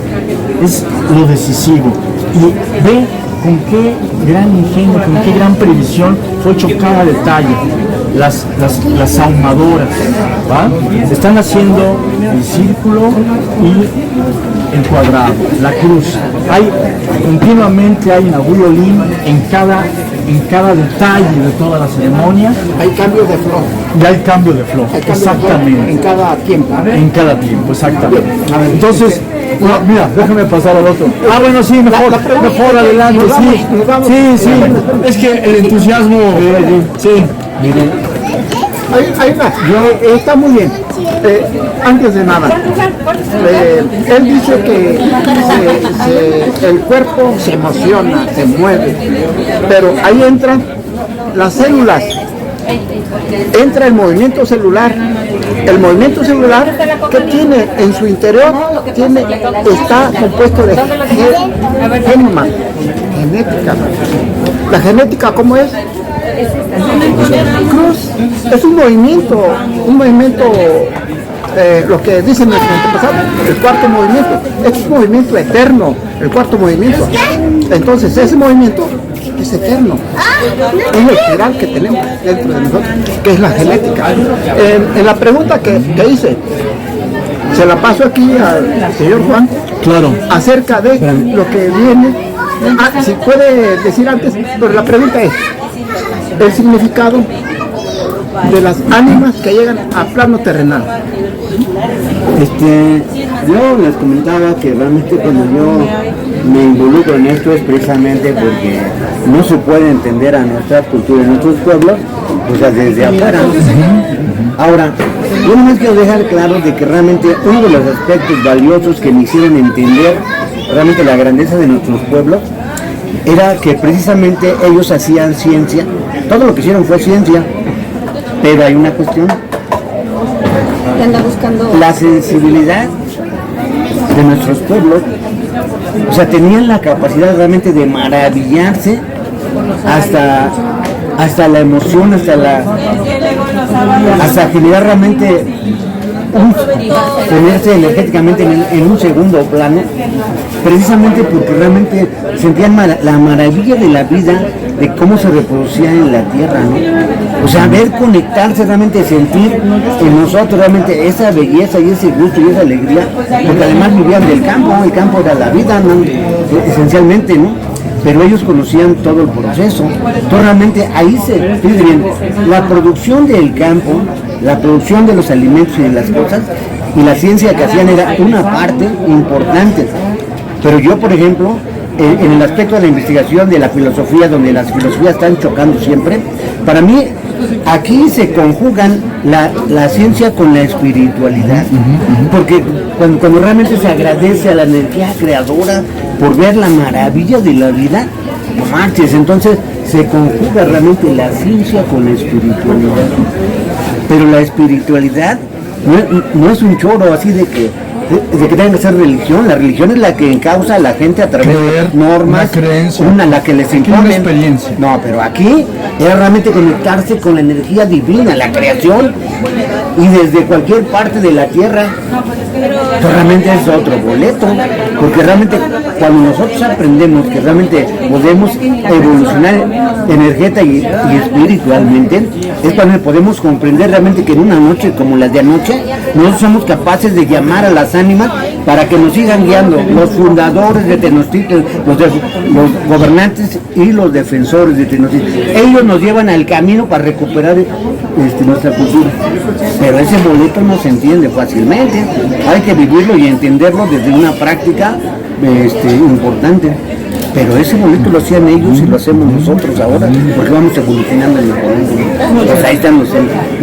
Es lo decisivo. Y ve con qué gran ingenio, con qué gran previsión fue hecho cada detalle. Las ahumadoras, ¿va? Están haciendo el círculo y el cuadrado, la cruz. Continuamente hay Nahui Olin en cada detalle de toda la ceremonia. Hay cambio de flor. Y hay cambio de flor, exactamente. En cada tiempo. En cada tiempo, exactamente. Entonces, bueno, mira, déjame pasar al otro. Bueno, sí, mejor adelante, sí. Es que el entusiasmo, sí. Miren, ahí va, está muy bien. Antes de nada, él dice que el cuerpo se emociona, se mueve, pero ahí entran las células, entra el movimiento celular. El movimiento celular que tiene en su interior está compuesto de genoma, genética. La genética, ¿cómo es? Cruz es un movimiento, lo que dicen nuestros antepasados, el cuarto movimiento, es un movimiento eterno, el cuarto movimiento. Entonces ese movimiento es eterno, es la espiral que tenemos dentro de nosotros, que es la genética. En la pregunta que hice, se la paso aquí al señor Juan, claro, acerca de lo que viene. Si puede decir antes, pero la pregunta es el significado de las ánimas que llegan a plano terrenal. Yo les comentaba que realmente cuando yo me involucro en esto es precisamente porque no se puede entender a nuestra cultura, a nuestros pueblos, pues desde afuera. Ahora, yo nomás quiero dejar claro de que realmente uno de los aspectos valiosos que me hicieron entender realmente la grandeza de nuestros pueblos era que precisamente ellos hacían ciencia, todo lo que hicieron fue ciencia, pero hay una cuestión, la sensibilidad de nuestros pueblos, o sea, tenían la capacidad realmente de maravillarse hasta la emoción, hasta generar realmente ponerse energéticamente en un segundo plano, precisamente porque realmente sentían la maravilla de la vida, de cómo se reproducía en la tierra, ¿no? O sea, ver conectarse, realmente sentir en nosotros realmente esa belleza y ese gusto y esa alegría, porque además vivían del campo, el campo era la vida, ¿no? Esencialmente, ¿no? Pero ellos conocían todo el proceso. Entonces realmente ahí fíjense bien, la producción del campo, la producción de los alimentos y de las cosas, y la ciencia que hacían era una parte importante. Pero yo, por ejemplo, en el aspecto de la investigación de la filosofía, donde las filosofías están chocando siempre, para mí aquí se conjugan la ciencia con la espiritualidad, porque cuando realmente se agradece a la energía creadora por ver la maravilla de la vida, no marches, entonces se conjuga realmente la ciencia con la espiritualidad. Pero la espiritualidad no es un choro así de que tenga que ser religión. La religión es la que encausa a la gente a través de normas, la que les impone una experiencia. No, pero aquí era realmente conectarse con la energía divina, la creación, y desde cualquier parte de la tierra. Esto realmente es otro boleto, porque realmente cuando nosotros aprendemos que realmente podemos evolucionar energética y espiritualmente, es cuando podemos comprender realmente que en una noche como la de anoche, nosotros somos capaces de llamar a las ánimas para que nos sigan guiando, los fundadores de Tenochtitlan, los gobernantes y los defensores de Tenochtitlan. Ellos nos llevan al camino para recuperar nuestra cultura, pero ese boleto no se entiende fácilmente, hay que vivirlo y entenderlo desde una práctica importante. Pero ese boleto lo hacían ellos y lo hacemos nosotros ahora, porque vamos evolucionando en el momento. Pues ahí están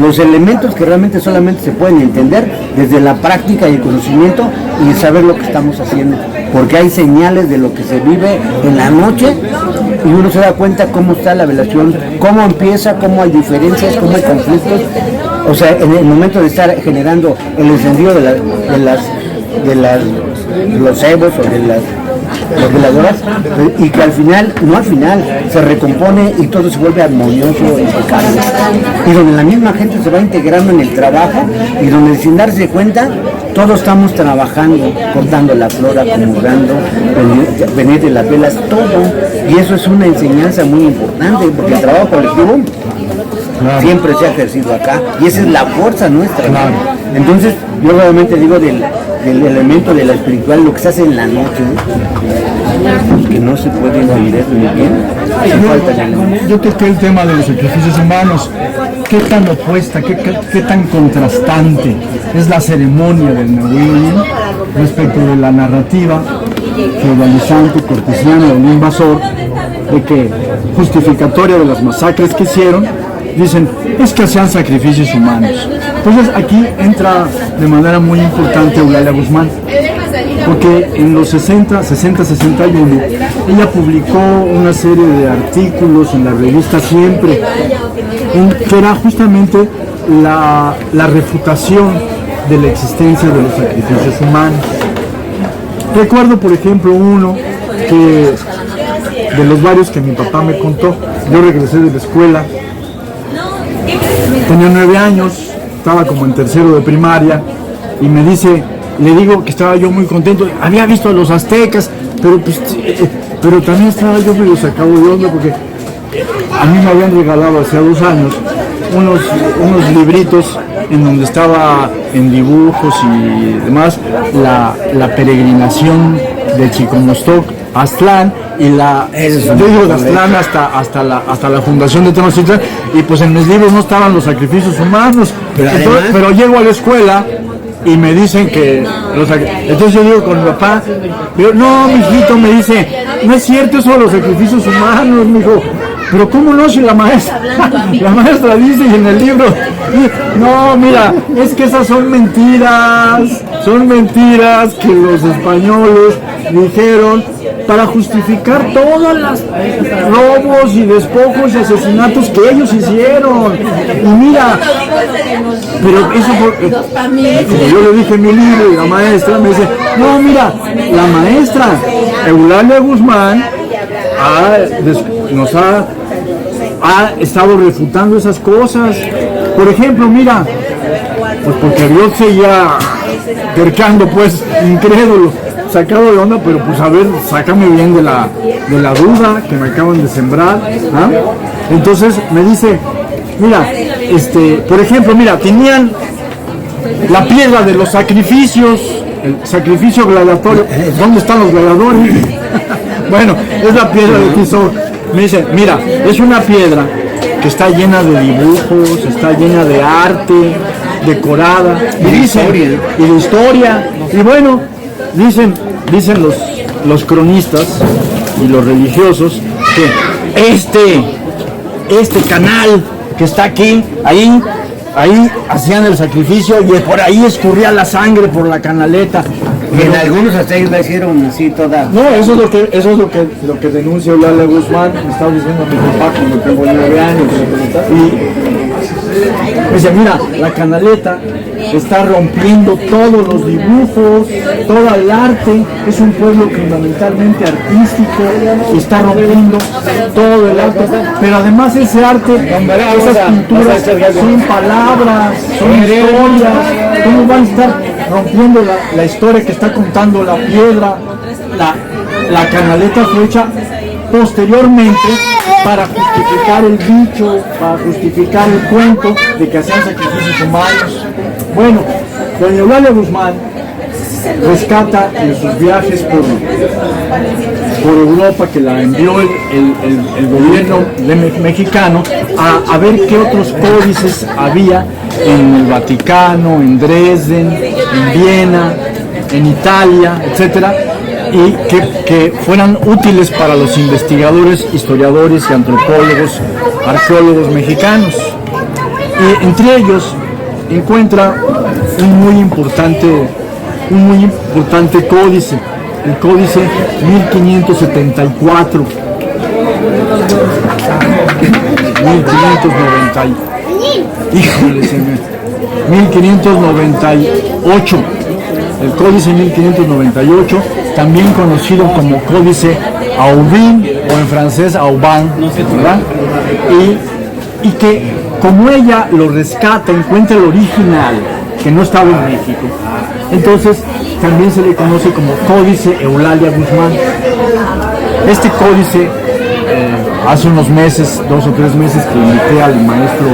los elementos que realmente solamente se pueden entender desde la práctica y el conocimiento y saber lo que estamos haciendo, porque hay señales de lo que se vive en la noche y uno se da cuenta cómo está la velación, cómo empieza, cómo hay diferencias, cómo hay conflictos. O sea, en el momento de estar generando el encendido de los cebos o de las veladoras, y que al final se recompone y todo se vuelve armonioso, impecable, y donde la misma gente se va integrando en el trabajo y donde sin darse cuenta todos estamos trabajando, cortando la flora, acomodando, venir de las velas, todo, y eso es una enseñanza muy importante porque el trabajo colectivo siempre se ha ejercido acá y esa es la fuerza nuestra. Entonces yo realmente digo del elemento de la espiritual, lo que se hace en la noche, pues que no se puede entender muy bien. Yo toqué el tema de los sacrificios humanos. ¿Qué tan opuesta, qué tan contrastante es la ceremonia del Nahuilin respecto de la narrativa feudalizante, cortesiana del invasor, de que justificatoria de las masacres que hicieron, dicen, es que hacían sacrificios humanos? Entonces aquí entra de manera muy importante Eulalia Guzmán, porque en los 60, 61, ella publicó una serie de artículos en la revista Siempre, que era justamente la refutación de la existencia de los sacrificios humanos. Recuerdo, por ejemplo, uno que de los varios que mi papá me contó. Yo regresé de la escuela, tenía 9 años, estaba como en tercero de primaria, y me dice, le digo que estaba yo muy contento, había visto a los aztecas, pero también estaba yo medio sacado de onda porque a mí me habían regalado hace 2 años unos libritos en donde estaba en dibujos y demás la peregrinación de Chicomostoc a Aztlán, y de Aztlán hasta la fundación de Tenochtitlan, y pues en mis libros no estaban los sacrificios humanos, pero llego a la escuela y me dicen que entonces yo digo con mi papá, pero no, mijito, me dice, no es cierto eso de los sacrificios humanos, mijo. Pero ¿cómo no? Si la maestra dice, y en el libro, no, mira, es que esas son mentiras que los españoles dijeron para justificar todos los robos y despojos y asesinatos que ellos hicieron. Y mira, pero eso como yo le dije en mi libro, y la maestra me dice, no, mira, la maestra Eulalia Guzmán nos ha estado refutando esas cosas. Por ejemplo, mira, pues porque Dios seguía tercando, pues, incrédulo, sacado de onda, pero pues a ver, sácame bien de la duda que me acaban de sembrar, ¿ah? Entonces me dice, mira, por ejemplo, mira, tenían la piedra de los sacrificios, el sacrificio gladiatorio. ¿Dónde están los gladiadores? Bueno, es la piedra de Tizor. Me dice, mira, es una piedra que está llena de dibujos, está llena de arte, decorada, y de historia. Y bueno, dicen los cronistas y los religiosos que este canal que está aquí, ahí hacían el sacrificio y por ahí escurría la sangre por la canaleta. En algunos hasta ellos la hicieron así toda. No, eso es lo que denuncia Eulalia Guzmán. Me estaba diciendo a mi papá cuando tengo 9 años. Y dice, mira, la canaleta está rompiendo todos los dibujos, todo el arte. Es un pueblo fundamentalmente artístico, está rompiendo todo el arte. Pero además ese arte, esas pinturas son palabras, son historias. ¿Cómo van a estar rompiendo la historia que está contando la piedra? La canaleta fue hecha posteriormente para justificar el dicho, para justificar el cuento de que hacían sacrificios humanos. Bueno, doña Eulalia Guzmán rescata en sus viajes por Europa, que la envió el gobierno mexicano a ver qué otros códices había en el Vaticano, en Dresden, en Viena, en Italia, etcétera, y que fueran útiles para los investigadores, historiadores y antropólogos, arqueólogos mexicanos. Y entre ellos encuentra un muy importante códice, el códice 1574, 1598, el códice 1598, también conocido como códice Aubin o en francés Aubin, ¿verdad? Y que como ella lo rescata, encuentra el original que no estaba en México, entonces también se le conoce como Códice Eulalia Guzmán. Este códice, hace unos meses, 2 o 3 meses, que invité al maestro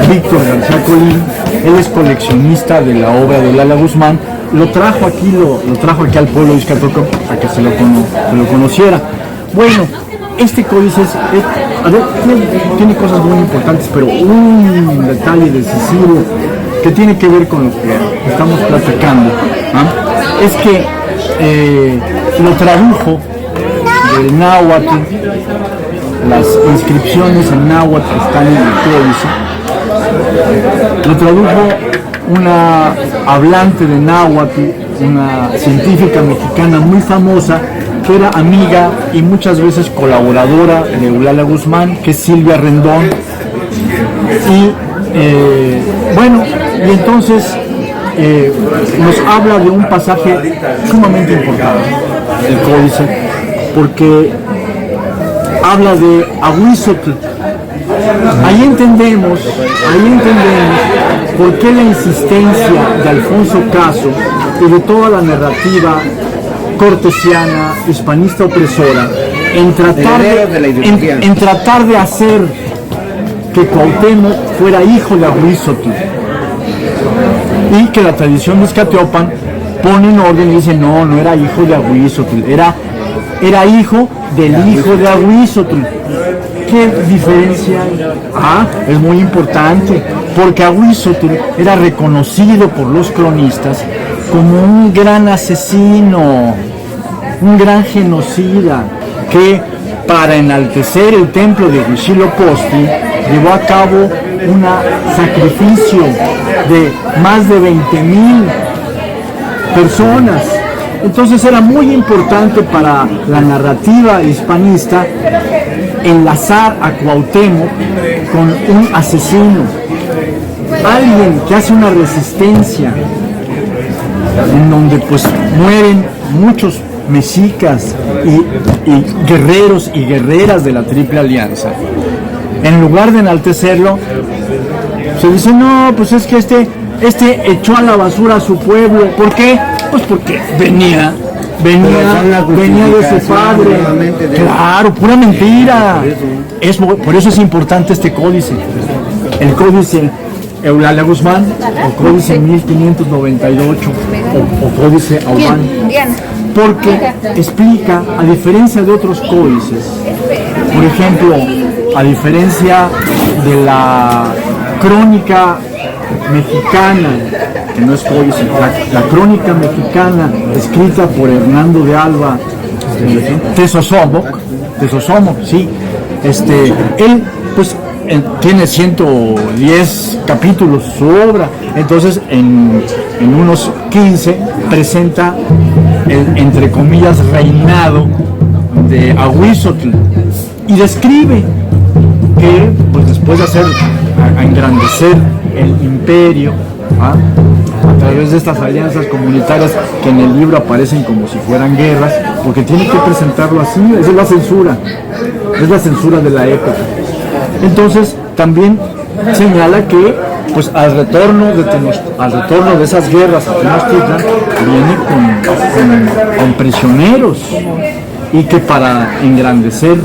Víctor García Colín, él es coleccionista de la obra de Eulalia Guzmán, lo trajo aquí al pueblo de Izcatocop para que se lo conociera. Bueno, este códice tiene cosas muy importantes, pero un detalle decisivo que tiene que ver con lo que estamos platicando, ¿ah? Es que lo tradujo del náhuatl, las inscripciones en náhuatl están en el códice, lo tradujo una hablante de náhuatl, una científica mexicana muy famosa, que era amiga y muchas veces colaboradora de Eulalia Guzmán, que es Silvia Rendón. Y bueno, y entonces nos habla de un pasaje sumamente importante, el códice, porque habla de Ahuizotl. Ahí entendemos por qué la insistencia de Alfonso Caso y de toda la narrativa cortesiana, hispanista opresora, en tratar de hacer que Cuauhtémoc fuera hijo de Ahuizotl, y que la tradición de Izcatiopan pone en orden y dice no era hijo de Ahuizotl, era hijo del hijo de Ahuizotl. ¿Qué diferencia hay? Es muy importante, porque Ahuizotl era reconocido por los cronistas como un gran asesino, un gran genocida, que para enaltecer el templo de Huitzilopochtli llevó a cabo un sacrificio de más de 20,000 personas. Entonces era muy importante para la narrativa hispanista enlazar a Cuauhtémoc con un asesino, alguien que hace una resistencia en donde pues mueren muchos mexicas y guerreros y guerreras de la Triple Alianza. En lugar de enaltecerlo, Se dice, no, pues es que este echó a la basura a su pueblo. ¿Por qué? Pues porque venía de su padre. Claro, pura mentira. Por eso es importante este códice. El códice Eulalia Guzmán, o códice 1598, o códice Aubán. Porque explica, a diferencia de otros códices, por ejemplo, a diferencia de la crónica mexicana, que no es códice, la crónica mexicana escrita por Hernando de Alba Tesosomoc, sí, él pues tiene 110 capítulos su obra, entonces en unos 15 presenta el, entre comillas, reinado de Ahuizotl y describe que pues después de a engrandecer el imperio, a través de estas alianzas comunitarias que en el libro aparecen como si fueran guerras, porque tiene que presentarlo así, esa es la censura de la época. Entonces también señala que pues al retorno de esas guerras a Tenochtitlan viene con prisioneros, y que para engrandecer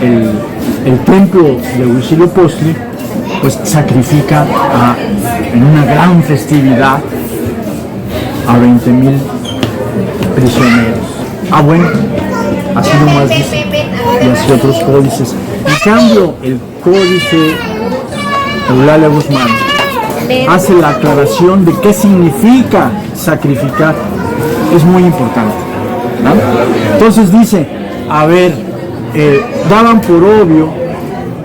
el templo de Huitzilopochtli pues sacrifica en una gran festividad a 20,000 prisioneros. Bueno, así nomás dice, y así otros códices. En cambio, el códice Eulalia Guzmán hace la aclaración de qué significa sacrificar. Es muy importante, ¿no? Entonces dice, daban por obvio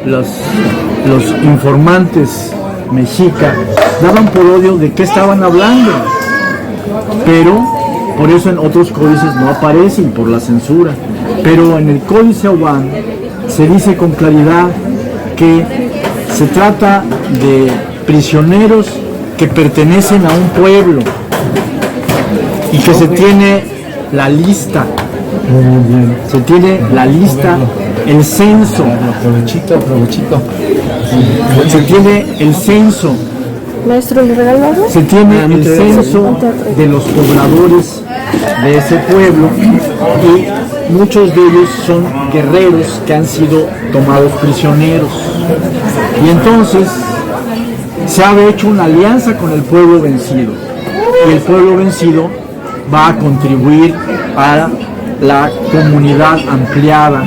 los informantes mexicas, daban por obvio de qué estaban hablando, pero por eso en otros códices no aparecen por la censura. Pero en el códice Aubán se dice con claridad que se trata de prisioneros que pertenecen a un pueblo y que se tiene la lista, el censo. Provechito. Se tiene el censo. Maestro, ¿le regalo algo? Se tiene el censo de los pobladores de ese pueblo, y muchos de ellos son guerreros que han sido tomados prisioneros. Y entonces se ha hecho una alianza con el pueblo vencido, y el pueblo vencido va a contribuir a la comunidad ampliada,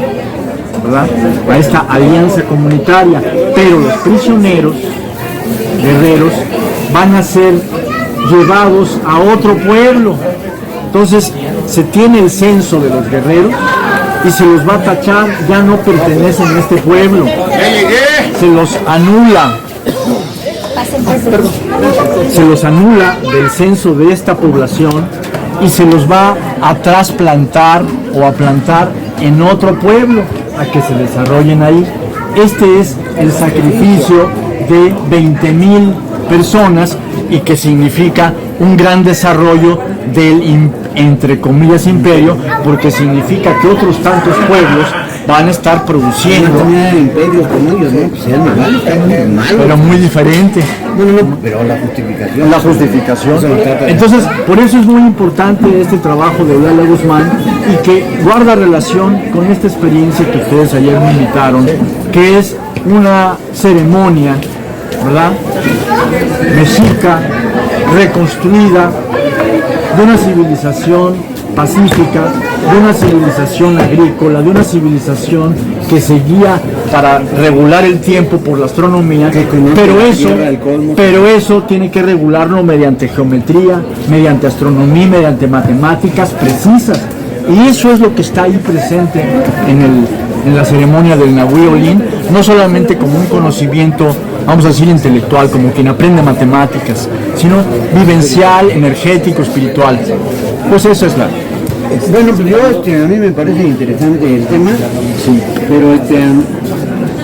¿verdad?, a esta alianza comunitaria, pero los prisioneros guerreros van a ser llevados a otro pueblo. Entonces se tiene el censo de los guerreros y se los va a tachar, ya no pertenecen a este pueblo, se los anula del censo de esta población y se los va a trasplantar o a plantar en otro pueblo, a que se desarrollen ahí. Este es el sacrificio de 20,000 personas, y que significa un gran desarrollo del, entre comillas, imperio, porque significa que otros tantos pueblos van a estar produciendo. Imperios con ellos, ¿no? Pero muy diferente. No, pero la justificación. Entonces, por eso es muy importante este trabajo de Eulalia Guzmán, y que guarda relación con esta experiencia que ustedes ayer me invitaron, que es una ceremonia, ¿verdad?, mexica, reconstruida, de una civilización pacífica, de una civilización agrícola, de una civilización que seguía para regular el tiempo por la astronomía, pero eso tiene que regularlo mediante geometría, mediante astronomía, mediante matemáticas precisas, y eso es lo que está ahí presente en la ceremonia del Nahui Olin, no solamente como un conocimiento, vamos a decir, intelectual, como quien aprende matemáticas, sino vivencial, energético, espiritual. Pues eso es la... Bueno, pues a mí me parece interesante el tema, sí, pero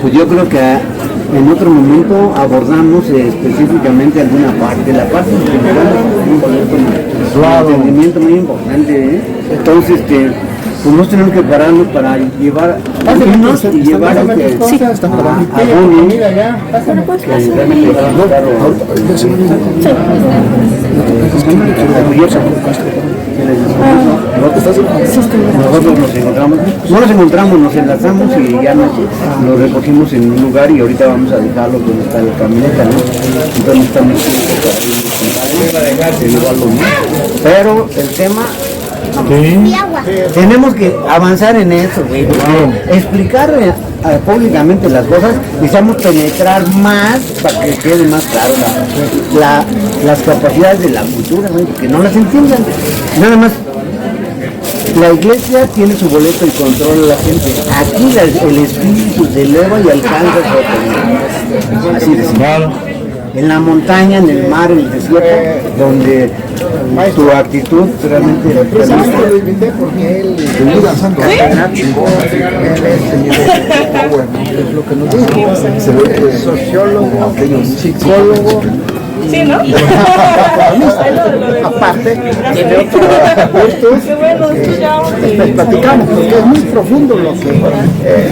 pues yo creo que en otro momento abordamos específicamente alguna parte, la parte general, un entendimiento muy importante, ¿eh? Entonces, pues nos tenemos que pararnos para llevar irnos y llevar a Bonnie, que realmente va a estar nosotros nos encontramos, nos enlazamos y ya nos recogimos en un lugar y ahorita vamos a dejarlo donde está la camioneta, ¿no? Entonces estamos pero el tema tenemos que avanzar en eso, güey. Explicar públicamente las cosas, necesitamos penetrar más para que quede más claro las capacidades de la cultura, güey, que no las entiendan. Nada más, la iglesia tiene su boleto y controla a la gente. Aquí el espíritu se eleva y alcanza su autoridad. Así de simple. En la montaña, en el mar, en el desierto, donde tu actitud realmente Precisamente lo invité porque él es catedrático, él es lo que nos dice, es sociólogo, psicólogo. Sí, ¿no? Aparte, tiene otros gustos que platicamos, porque es muy profundo lo que,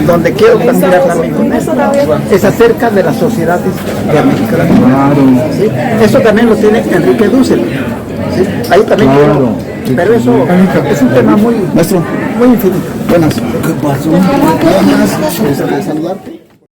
donde quiero platicar también con él, es acerca de las sociedades de América Latina. ¿Sí? Eso también lo tiene Enrique Dussel. ¿Sí? Ahí también quiero, pero eso es un tema muy infinito. Buenas. ¿qué pasó? Buenas, saludarte.